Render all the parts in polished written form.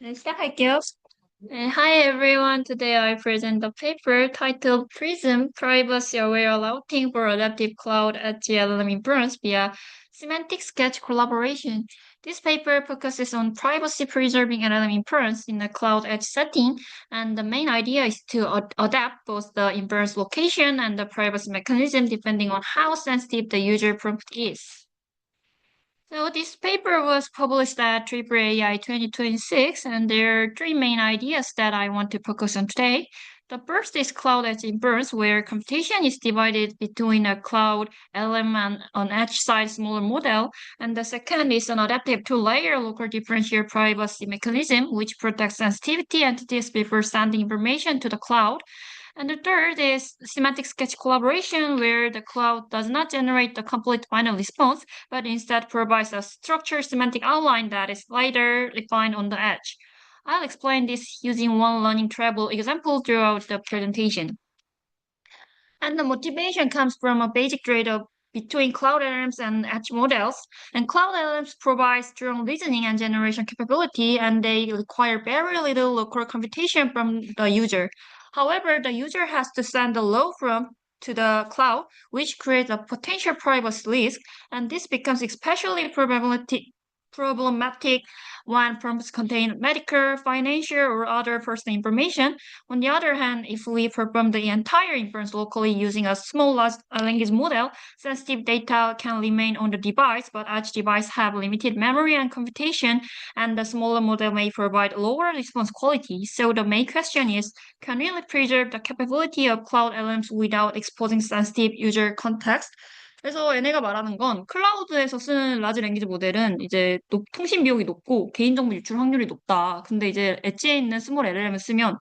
네, 시작할게요. Hi everyone. Today I present the paper titled Prism Privacy Aware Routing for Adaptive Cloud Edge LLM Inference via Semantic Sketch Collaboration. This paper focuses on privacy preserving LLM inference in a cloud edge setting, and the main idea is to adapt both the inference location and the privacy mechanism depending on how sensitive the user prompt is. So this paper was published at AAAI 2026, and there are three main ideas that I want to focus on today. The first is cloud edge inference, where computation is divided between a cloud LM and an edge-side smaller model. And the second is an adaptive two-layer local differential privacy mechanism, which protects sensitivity entities before sending information to the cloud. And the third is semantic sketch collaboration, where the cloud does not generate the complete final response, but instead provides a structured semantic outline that is later refined on the edge. I'll explain this using one learning travel example throughout the presentation. And the motivation comes from a basic trade-off between cloud LLMs and edge models. And cloud LLMs provide strong reasoning and generation capability, and they require very little local computation from the user. However, the user has to send the low prompt to the cloud, which creates a potential privacy risk, and this becomes especially problematic when prompts contain medical, financial, or other personal information. On the other hand, if we perform the entire inference locally using a small large language model, sensitive data can remain on the device, but edge devices have limited memory and computation, and the smaller model may provide lower response quality. So the main question is, can we preserve the capability of cloud LLMs without exposing sensitive user context? 그래서 얘네가 말하는 건 클라우드에서 쓰는 라지 랭귀지 모델은 이제 통신 비용이 높고 개인정보 유출 확률이 높다. 근데 이제 엣지에 있는 스몰 LLM을 쓰면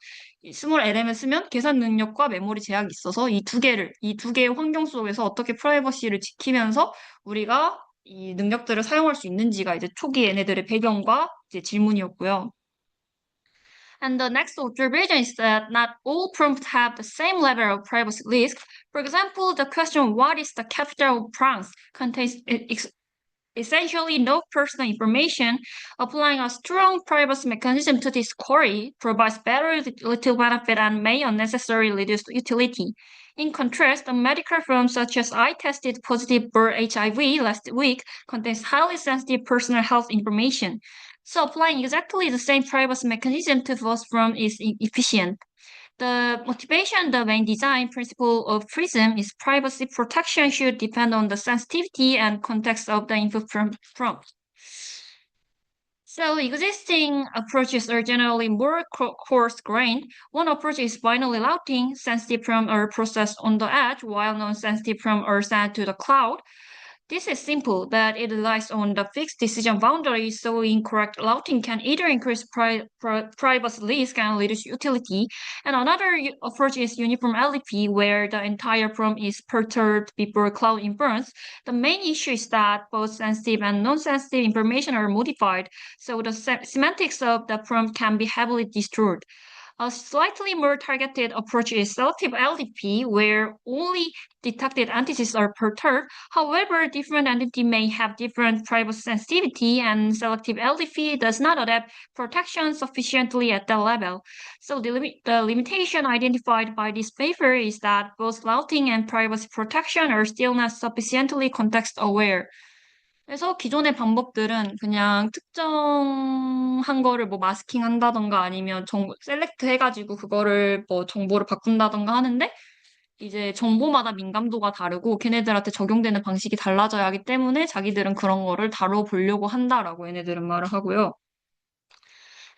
계산 능력과 메모리 제약이 있어서 이 두 개의 환경 속에서 어떻게 프라이버시를 지키면서 우리가 이 능력들을 사용할 수 있는지가 이제 초기 얘네들의 배경과 이제 질문이었고요. And the next observation is that not all prompts have the same level of privacy risk. For example, the question, what is the capital of France, contains essentially no personal information. Applying a strong privacy mechanism to this query provides very little benefit and may unnecessarily reduce utility. In contrast, a medical form such as I tested positive for HIV last week contains highly sensitive personal health information. So applying exactly the same privacy mechanism to both forms is efficient. The motivation, the main design principle of PRISM is privacy protection should depend on the sensitivity and context of the input prompt. So existing approaches are generally more coarse-grained. One approach is binary routing. Sensitive prompts are processed on the edge, while non-sensitive prompts are sent to the cloud. This is simple, but it relies on the fixed decision boundaries, so incorrect routing can either increase privacy risk and reduce utility. And another approach is uniform LDP, where the entire prompt is perturbed before cloud inference. The main issue is that both sensitive and non-sensitive information are modified, so the semantics of the prompt can be heavily distorted. A slightly more targeted approach is selective LDP, where only detected entities are perturbed. However, different entities may have different privacy sensitivity, and selective LDP does not adapt protection sufficiently at that level. So the limitation identified by this paper is that both routing and privacy protection are still not sufficiently context-aware. 그래서 기존의 방법들은 그냥 특정한 거를 뭐 마스킹 한다던가 아니면 셀렉트 해가지고 그거를 뭐 정보를 바꾼다던가 하는데 이제 정보마다 민감도가 다르고 걔네들한테 적용되는 방식이 달라져야 하기 때문에 자기들은 그런 거를 다뤄보려고 한다라고 얘네들은 말을 하고요.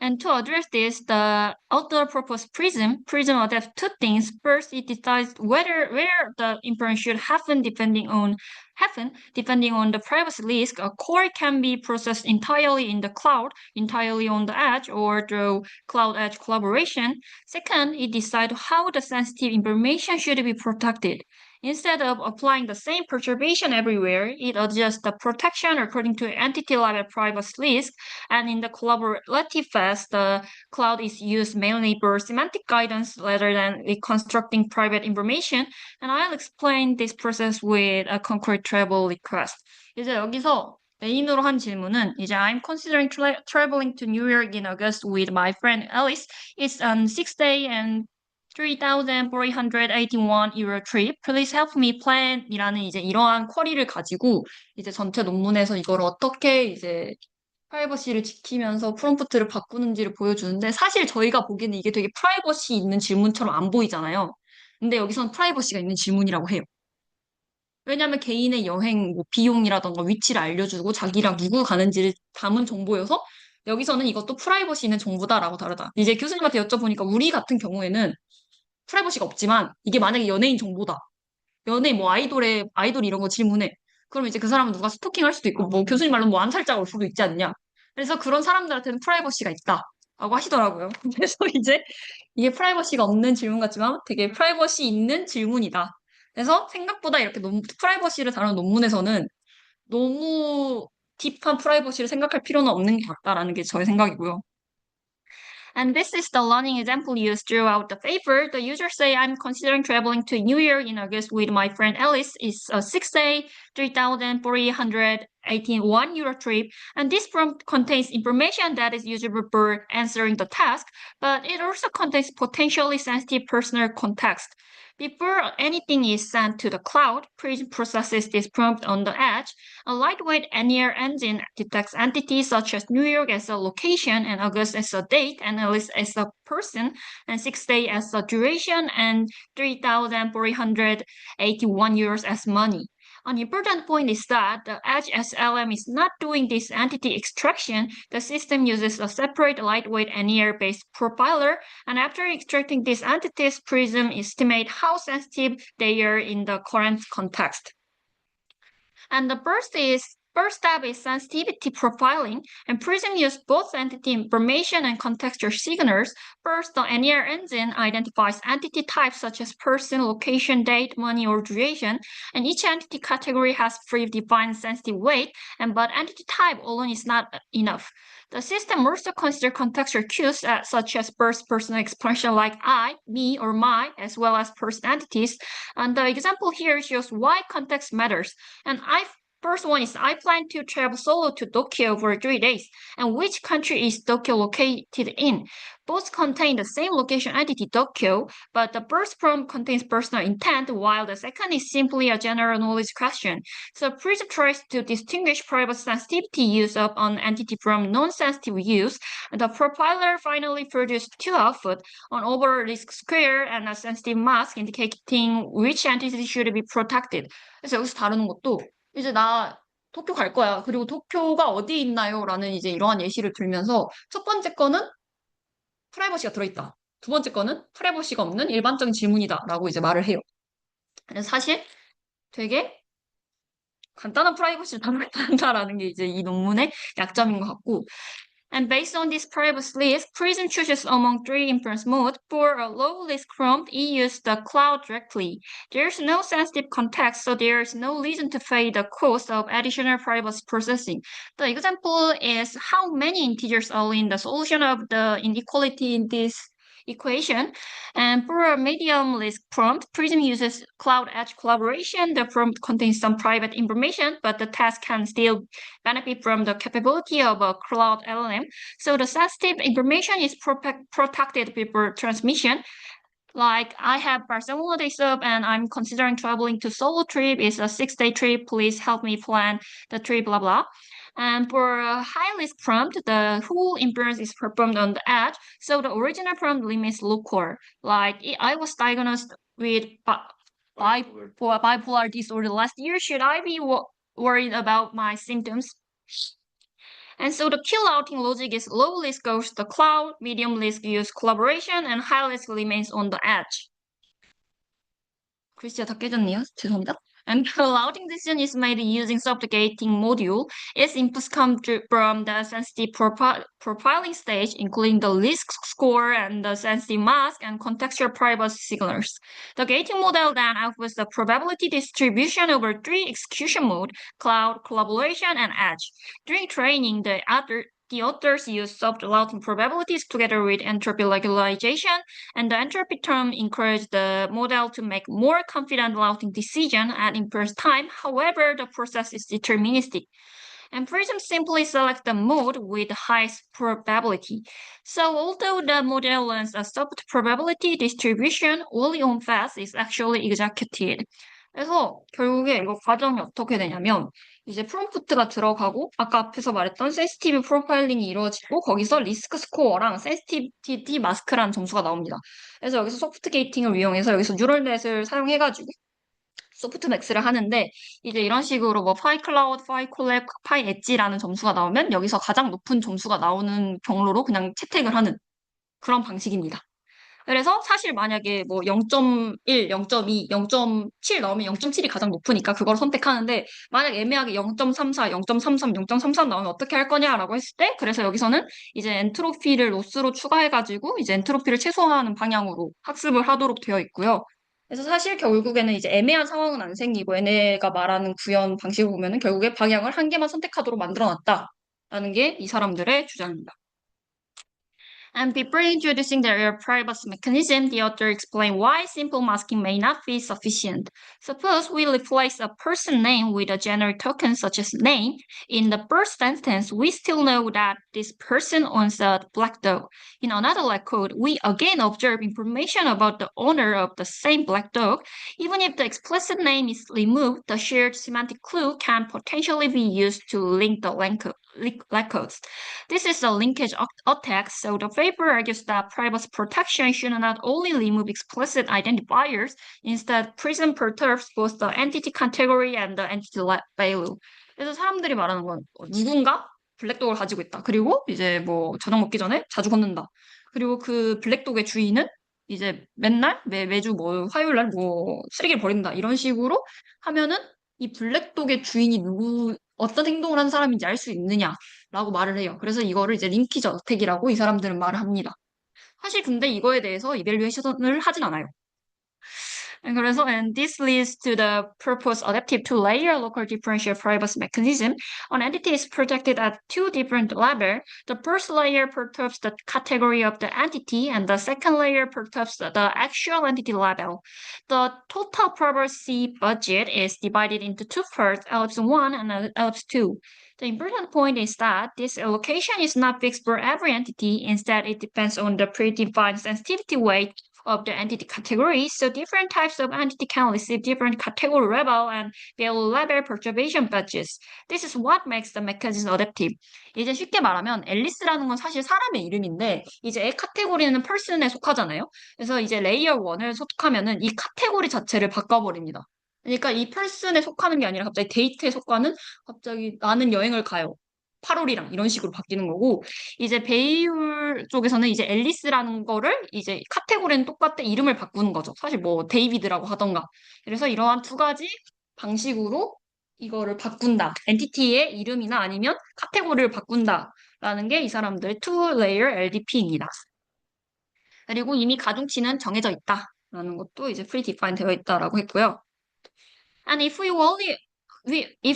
And to address this, the author proposed Prism adapts two things. First, it decides where the inference should happen depending on the privacy risk. A query can be processed entirely in the cloud, entirely on the edge, or through cloud edge collaboration. Second, it decides how the sensitive information should be protected. Instead of applying the same perturbation everywhere, it adjusts the protection according to entity-level privacy risk, and in the collaborative phase, the cloud is used mainly for semantic guidance rather than reconstructing private information, and I'll explain this process with a concrete travel request. 이제 여기서 메인으로 한 질문은 이제 I'm considering traveling to New York in August with my friend Alice. It's an 6-day and 3,481 euro trip. Please help me plan 이라는 이제 이러한 쿼리를 가지고 이제 전체 논문에서 이걸 어떻게 이제 프라이버시를 지키면서 프롬프트를 바꾸는지를 보여주는데 사실 저희가 보기에는 이게 되게 프라이버시 있는 질문처럼 안 보이잖아요. 근데 여기선 프라이버시가 있는 질문이라고 해요. 왜냐하면 개인의 여행 뭐 비용이라던가 위치를 알려주고 자기랑 누구 가는지를 담은 정보여서 여기서는 이것도 프라이버시 있는 정보다라고 다르다. 이제 교수님한테 여쭤보니까 우리 같은 경우에는 프라이버시가 없지만 이게 만약에 연예인 정보다. 연예인 뭐 아이돌 이런 거 질문해. 그럼 이제 그 사람은 누가 스토킹 할 수도 있고 뭐 교수님 말로 뭐 암살자가 올 수도 있지 않냐. 그래서 그런 사람들한테는 프라이버시가 있다. 라고 하시더라고요. 그래서 이제 이게 프라이버시가 없는 질문 같지만 되게 프라이버시 있는 질문이다. 그래서 생각보다 이렇게 너무 프라이버시를 다루는 논문에서는 너무 딥한 프라이버시를 생각할 필요는 없는 것 같다라는 게 저의 생각이고요. And this is the learning example used throughout the paper. The users say, I'm considering traveling to New York in August with my friend Alice. It's a 6-day, 3,481 euro trip. And this prompt contains information that is usable for answering the task, but it also contains potentially sensitive personal context. Before anything is sent to the cloud, Prism processes this prompt on the edge. A lightweight NER engine detects entities such as New York as a location and August as a date, and Alice as a person, and 6 days as a duration, and 3,481 euros as money. An important point is that the Edge SLM is not doing this entity extraction. The system uses a separate lightweight NER-based profiler, and after extracting these entities, Prism estimates how sensitive they are in the current context. And the first step is sensitivity profiling, and Prism uses both entity information and contextual signals. First, the NER engine identifies entity types such as person, location, date, money, or duration, and each entity category has predefined sensitive weight, but entity type alone is not enough. The system also considers contextual cues such as first person expression like I, me, or my, as well as person entities. And the example here shows why context matters. And first one is I plan to travel solo to Tokyo for 3 days. And which country is Tokyo located in? Both contain the same location entity Tokyo, but the first prompt contains personal intent, while the second is simply a general knowledge question. So Prism tries to distinguish private sensitivity use of an entity from non-sensitive use. The profiler finally produced two outputs, an overall risk square and a sensitive mask indicating which entity should be protected. 그래서 여기서 다루는 것도 이제 나 도쿄 갈 거야. 그리고 도쿄가 어디 있나요? 라는 이제 이러한 예시를 들면서 첫 번째 거는 프라이버시가 들어있다. 두 번째 거는 프라이버시가 없는 일반적인 질문이다. 라고 이제 말을 해요. 그래서 사실 되게 간단한 프라이버시를 담는다라는 게 이제 이 논문의 약점인 것 같고 And based on this privacy list, Prism chooses among three inference modes. For a low-risk prompt, it uses the cloud directly. There's no sensitive context, so there is no reason to pay the cost of additional privacy processing. The example is how many integers are in the solution of the inequality in this equation. And for a medium risk prompt, Prism uses cloud edge collaboration. The prompt contains some private information, but the task can still benefit from the capability of a cloud LLM. So the sensitive information is protected before transmission. Like I have Barcelona days up and I'm considering traveling to solo trip. It's a 6-day trip. Please help me plan the trip, blah, blah. And for a high-risk prompt, the whole inference is performed on the edge. So the original prompt limits local. Like I was diagnosed with bipolar disorder last year. Should I be worried about my symptoms? And so the key routing logic is low risk goes to the cloud, medium risk use collaboration, and high risk remains on the edge. 글씨가 다 깨졌네요. 죄송합니다. And the routing decision is made using subrogating module. Its inputs come from the sensitive profiling stage, including the risk score and the sensitive mask and contextual privacy signals. The gating model then outputs the probability distribution over three execution modes: cloud, collaboration, and edge. During training, the authors use soft routing probabilities together with entropy regularization, and the entropy term encourages the model to make more confident routing decision at inference time. However, the process is deterministic. and Prism simply selects the mode with the highest probability. So although the model learns a soft probability distribution, only on fast is actually executed. 그래서 결국에 이거 과정이 어떻게 되냐면 이제 프롬프트가 들어가고 아까 앞에서 말했던 센시티브 프로파일링이 이루어지고 거기서 리스크 스코어랑 센시티비티 마스크라는 점수가 나옵니다. 그래서 여기서 소프트 게이팅을 이용해서 여기서 뉴럴넷을 사용해가지고 소프트맥스를 하는데 이제 이런 식으로 뭐 파이 클라우드, 파이 콜랩, 파이 엣지라는 점수가 나오면 여기서 가장 높은 점수가 나오는 경로로 그냥 채택을 하는 그런 방식입니다. 그래서 사실 만약에 뭐 0.1, 0.2, 0.7 나오면 0.7이 가장 높으니까 그걸 선택하는데 만약 애매하게 0.34, 0.33, 0.33 나오면 어떻게 할 거냐라고 했을 때 그래서 여기서는 이제 엔트로피를 로스로 추가해가지고 이제 엔트로피를 최소화하는 방향으로 학습을 하도록 되어 있고요. 그래서 사실 결국에는 이제 애매한 상황은 안 생기고 얘네가 말하는 구현 방식을 보면은 결국에 방향을 한 개만 선택하도록 만들어놨다라는 게 이 사람들의 주장입니다. And before introducing the error privacy mechanism, the author explained why simple masking may not be sufficient. Suppose we replace a person name with a generic token such as name. In the first sentence, we still know that this person owns a black dog. In another line code, we again observe information about the owner of the same black dog. Even if the explicit name is removed, the shared semantic clue can potentially be used to link the codes. This is a linkage attack, so the paper argues that privacy protection should not only remove explicit identifiers, instead Prism perturbs both the entity category and the entity value. 그래서 사람들이 말하는 건 누군가 블랙독을 가지고 있다. 그리고 이제 뭐 저녁 먹기 전에 자주 걷는다. 그리고 그 블랙독의 주인은 이제 맨날 매주 뭐 화요일 날 뭐 쓰레기를 버린다. 이런 식으로 하면은 이 블랙독의 주인이 어떤 행동을 한 사람인지 알 수 있느냐라고 말을 해요. 그래서 이거를 이제 링키지 어택이라고 이 사람들은 말을 합니다. 사실 근데 이거에 대해서 이밸류에이션을 하진 않아요. And this leads to the proposed adaptive two-layer local differential privacy mechanism. An entity is protected at two different levels. The first layer perturbs the category of the entity, and the second layer perturbs the actual entity level. The total privacy budget is divided into two parts, ellipse 1 and ellipse 2. The important point is that this allocation is not fixed for every entity. Instead, it depends on the predefined sensitivity weight of the entity category, so different types of entity can receive different category level and value level perturbation budgets. This is what makes the mechanism adaptive. 이제 쉽게 말하면 앨리스라는 건 사실 사람의 이름인데 이제 카테고리는 person에 속하잖아요. 그래서 이제 레이어 1을 소속하면은 이 카테고리 자체를 바꿔버립니다. 그러니까 이 person에 속하는 게 아니라 갑자기 데이트에 속하는 갑자기 나는 여행을 가요. 8월이랑 이런 식으로 바뀌는 거고 이제 베이율 쪽에서는 이제 앨리스라는 거를 이제 카테고리는 똑같대 이름을 바꾸는 거죠. 사실 뭐 데이비드라고 하던가. 그래서 이러한 두 가지 방식으로 이거를 바꾼다. 엔티티의 이름이나 아니면 카테고리를 바꾼다라는 게 이 사람들의 two-layer LDP입니다. 그리고 이미 가중치는 정해져 있다라는 것도 이제 predefined 되어 있다라고 했고요. And if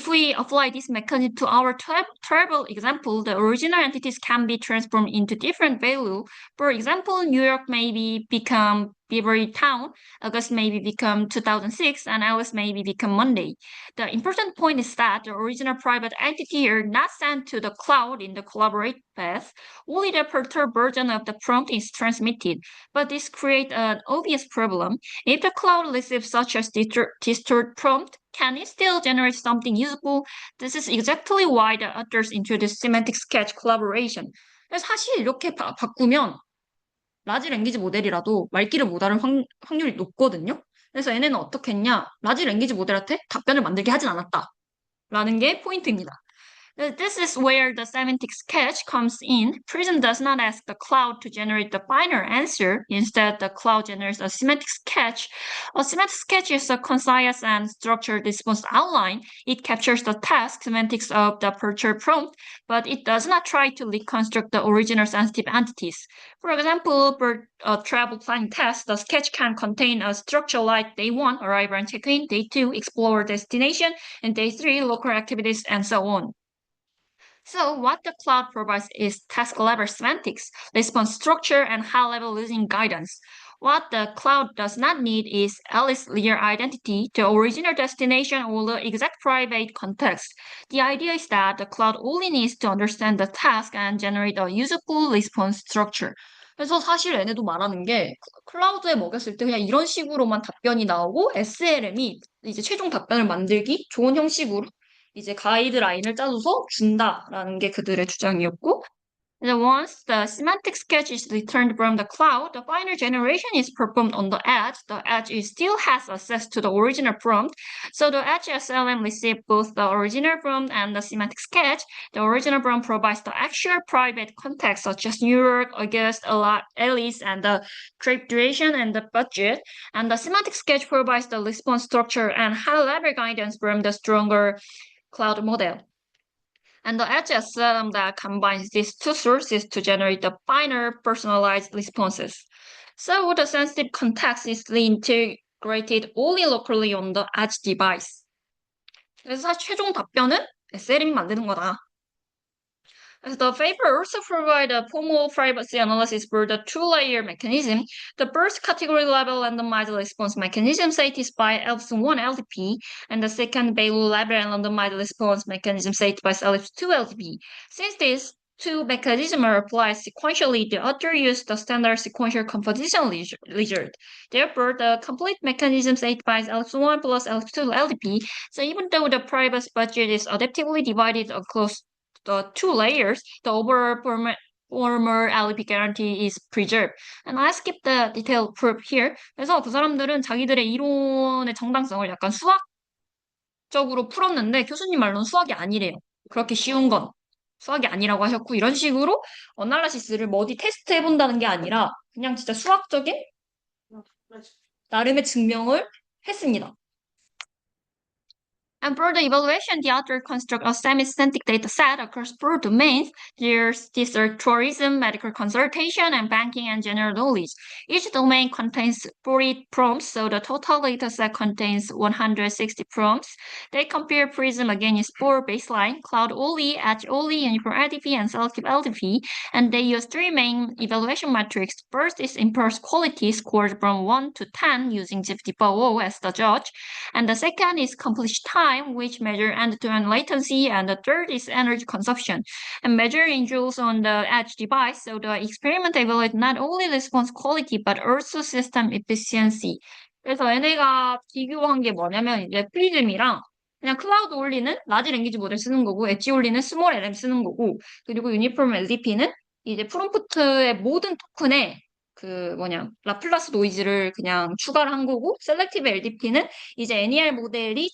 we apply this mechanism to our travel example, the original entities can be transformed into different value. For example, New York maybe become Beverly Town, August maybe become 2006, and Alice maybe become Monday. The important point is that the original private entity are not sent to the cloud in the collaborate path. Only the perturbed version of the prompt is transmitted. But this creates an obvious problem. If the cloud receives such a distorted prompt, can it still generate something useful? This is exactly why the authors introduced semantic sketch collaboration. 사실 이렇게 바꾸면 라지 랭귀지 모델이라도 말귀를 못 알을 확률이 높거든요. 그래서 얘네는 어떻게 했냐? 라지 랭귀지 모델한테 답변을 만들게 하진 않았다. 라는 게 포인트입니다. This is where the semantic sketch comes in. Prism does not ask the cloud to generate the final answer. Instead, the cloud generates a semantic sketch. A semantic sketch is a concise and structured response outline. It captures the task semantics of the perturbed prompt, but it does not try to reconstruct the original sensitive entities. For example, for a travel planning task, the sketch can contain a structure like day 1, arrival and check-in, day 2, explore destination, and day 3, local activities, and so on. So what the cloud provides is task level semantics, response structure, and high-level listening guidance. What the cloud does not need is Alice's real identity, the original destination, or the exact private context. The idea is that the cloud only needs to understand the task and generate a useful response structure. 그래서 사실 얘네도 말하는 게 클라우드에 먹였을 때 그냥 이런 식으로만 답변이 나오고 SLM이 이제 최종 답변을 만들기 좋은 형식으로 이제 가이드라인을 짜줘서 준다라는 게 그들의 주장이었고, once the semantic sketch is returned from the cloud, the final generation is performed on the edge. The edge still has access to the original prompt. So the edge SLM receives both the original prompt and the semantic sketch. The original prompt provides the actual private context, such as New York, August, Alice, and the trip duration and the budget. And the semantic sketch provides the response structure and high-level guidance from the stronger cloud model. And the edge SLM that combines these two sources to generate the finer personalized responses. So the sensitive context is integrated only locally on the edge device. 그래서 최종 답변은 SLM이 만드는 거다. The paper also provides a formal privacy analysis for the two-layer mechanism. The first category level randomized response mechanism satisfies ELPS1 LDP, and the second value level randomized response mechanism satisfies ELPS2 LDP. Since these two mechanisms are applied sequentially, the author used the standard sequential composition result. Therefore, the complete mechanism satisfies ELPS1 plus ELPS2 LDP. So even though the privacy budget is adaptively divided across the two layers, the overall former LDP guarantee is preserved. And I skip the detailed proof here. 그래서 그 사람들은 자기들의 이론의 정당성을 약간 수학적으로 풀었는데 교수님 말로는 수학이 아니래요. 그렇게 쉬운 건 수학이 아니라고 하셨고, 이런 식으로 어날라시스를 뭐 어디 테스트 해본다는 게 아니라 그냥 진짜 수학적인 나름의 증명을 했습니다. And for the evaluation, the author constructs a semi-static data set across 4 domains. These are tourism, medical consultation, and banking and general knowledge. Each domain contains 40 prompts, so the total data set contains 160 prompts. They compare Prism against 4 baseline, Cloud OLI, Edge OLI, Uniform LDP, and Selective LDP, and they use 3 main evaluation metrics. First is impulse quality, scored from 1 to 10 using GPT-4o as the judge, and the second is completion time, which measure end-to-end latency, and the third is energy consumption, and measure in joules on the edge device. So the experiment evaluates not only response quality but also system efficiency. 그래서 얘네가 비교한 게 뭐냐면 이제 프리즘이랑 그냥 클라우드 올리는 라지 랭귀지 모델 쓰는 거고, 엣지 올리는 스몰 LM 쓰는 거고, 그리고 유니폼 LDP는 이제 프롬프트의 모든 토큰에 라플라스 노이즈를 그냥 추가를 한 거고, 셀렉티브 LDP는 이제 NER 모델이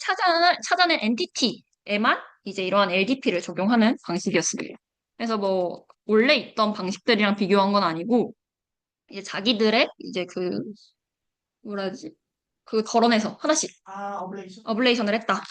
찾아낸 엔티티에만 이제 이러한 LDP를 적용하는 방식이었습니다. 그래서 뭐, 원래 있던 방식들이랑 비교한 건 아니고, 이제 자기들의 이제 걸어내서 하나씩 어블레이션을 했다.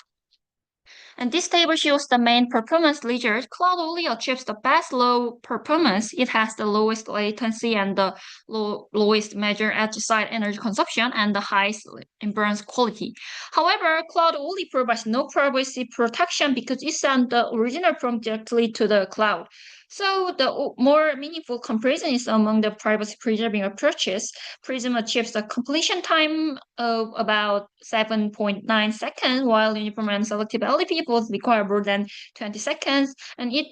And this table shows the main performance results. Cloud only achieves the best low performance. It has the lowest latency and the lowest measured edge-side energy consumption and the highest inference quality. However, Cloud only provides no privacy protection because it sends the original prompt directly to the cloud. So the more meaningful comparison is among the privacy preserving approaches. Prism achieves a completion time of about 7.9 seconds, while Uniform and Selective LDP both require more than 20 seconds, and its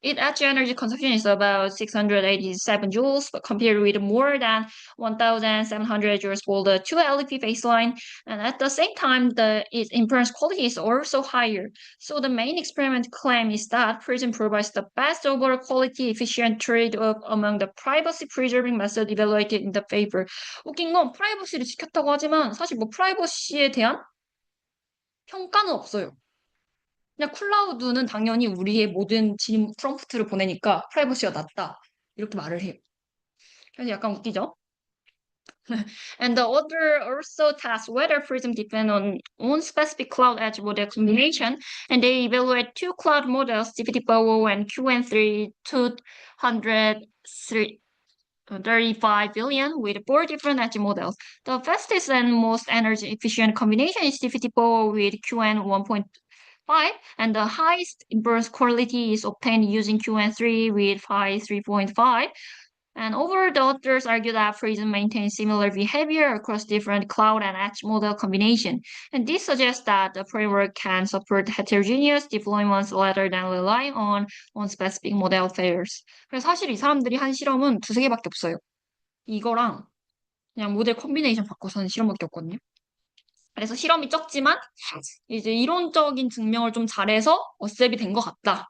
edge energy consumption is about 687 joules, but compared with more than 1,700 joules for the 2 LDP baseline. And at the same time, its inference quality is also higher. So the main experiment claim is that Prism provides the best overall quality efficient trade-off among the privacy preserving method evaluated in the paper. 웃긴 건 프라이버시를 지켰다고 하지만 사실 뭐 프라이버시에 대한 평가는 없어요. 그냥 클라우드는 당연히 우리의 모든 질문 프롬프트를 보내니까 프라이버시가 낮다 이렇게 말을 해요. 그래서 약간 웃기죠? And the author also tests whether Prism depends on one specific cloud edge model combination, and they evaluate 2 cloud models, GPT-4o and QN3 235 billion with 4 different edge models. The fastest and most energy efficient combination is GPT-4o with QN 1.5, and the highest inference quality is obtained using QN3 with Phi 3.5. And overall, the authors argue that Prism maintains similar behavior across different cloud and edge model combination. And this suggests that the framework can support heterogeneous deployments rather than relying on one specific model failures. 그래서 사실 이 사람들이 한 실험은 두세 개밖에 없어요. 이거랑 그냥 모델 콤비네이션 바꿔서 하는 실험밖에 없거든요. 그래서 실험이 적지만 이제 이론적인 증명을 좀 잘해서 어셉이 된 것 같다.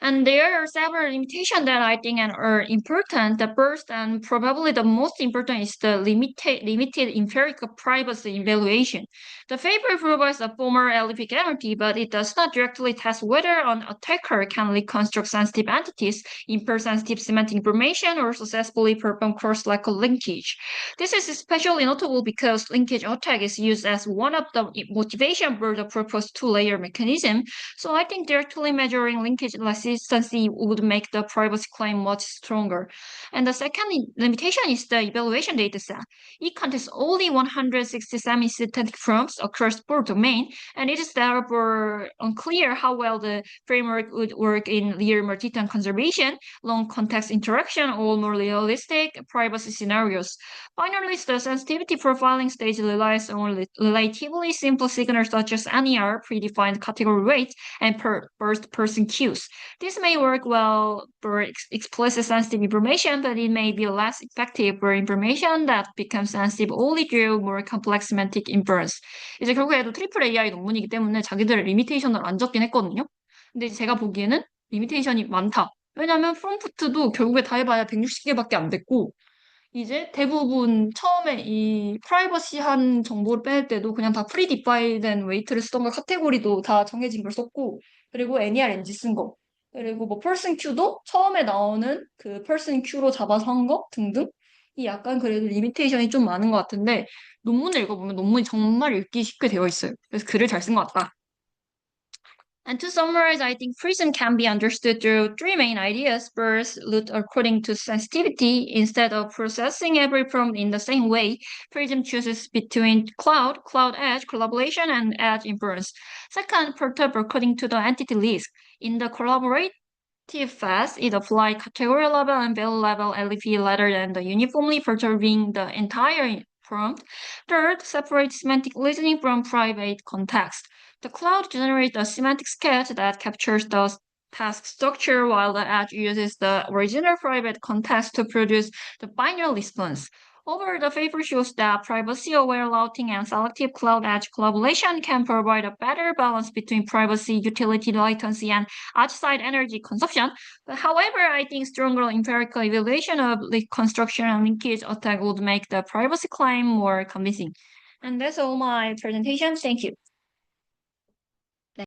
And there are several limitations that I think are important. The first and probably the most important is the limited empirical privacy evaluation. The paper provides a formal LP guarantee, but it does not directly test whether an attacker can reconstruct sensitive entities, import sensitive semantic information, or successfully perform cross-record linkage. This is especially notable because linkage attack is used as one of the motivation for the proposed two-layer mechanism. So I think directly measuring linkage consistency would make the privacy claim much stronger. And the second limitation is the evaluation dataset. It contains only 167 synthetic prompts across 4 domains, and it is therefore unclear how well the framework would work in real multi-time conservation, long context interaction, or more realistic privacy scenarios. Finally, the sensitivity profiling stage relies on relatively simple signals such as NER, predefined category weights, and first person cues. This may work well for explicit sensitive information, but it may be less effective for information that becomes sensitive only through more complex semantic inference. 이제 결국에도 트리플 AI 논문이기 때문에 자기들의 리미테이션을 안 적긴 했거든요. 근데 제가 보기에는 리미테이션이 많다. 왜냐면 프롬프트도 결국에 다 해봐야 160개밖에 안 됐고, 이제 대부분 처음에 이 프라이버시한 정보를 뺄 때도 그냥 다 프리디파이된 웨이트를 쓰던가 카테고리도 다 정해진 걸 썼고, 그리고 NERNG 쓴 거. 그리고 뭐 person queu도 처음에 나오는 그 person queu로 잡아서 한 거 등등. 이 약간 그래도 리미테이션이 좀 많은 것 같은데 논문을 읽어보면 논문이 정말 읽기 쉽게 되어 있어요. 그래서 글을 잘 쓴 것 같다. And to summarize, I think Prism can be understood through 3 main ideas. First, look according to sensitivity. Instead of processing every prompt in the same way, Prism chooses between cloud edge, collaboration, and edge inference. Second, perturb according to the entity list. In the collaborative phase, it applies category level and value level LEP rather than the uniformly perturbing the entire prompt. Third, separate semantic listening from private context. The cloud generates a semantic sketch that captures the task structure, while the edge uses the original private context to produce the final response. Overall, the paper shows that privacy-aware routing and selective cloud edge collaboration can provide a better balance between privacy, utility, latency, and edge-side energy consumption. But however, I think stronger empirical evaluation of reconstruction and linkage attack would make the privacy claim more convincing. And that's all my presentation. Thank you.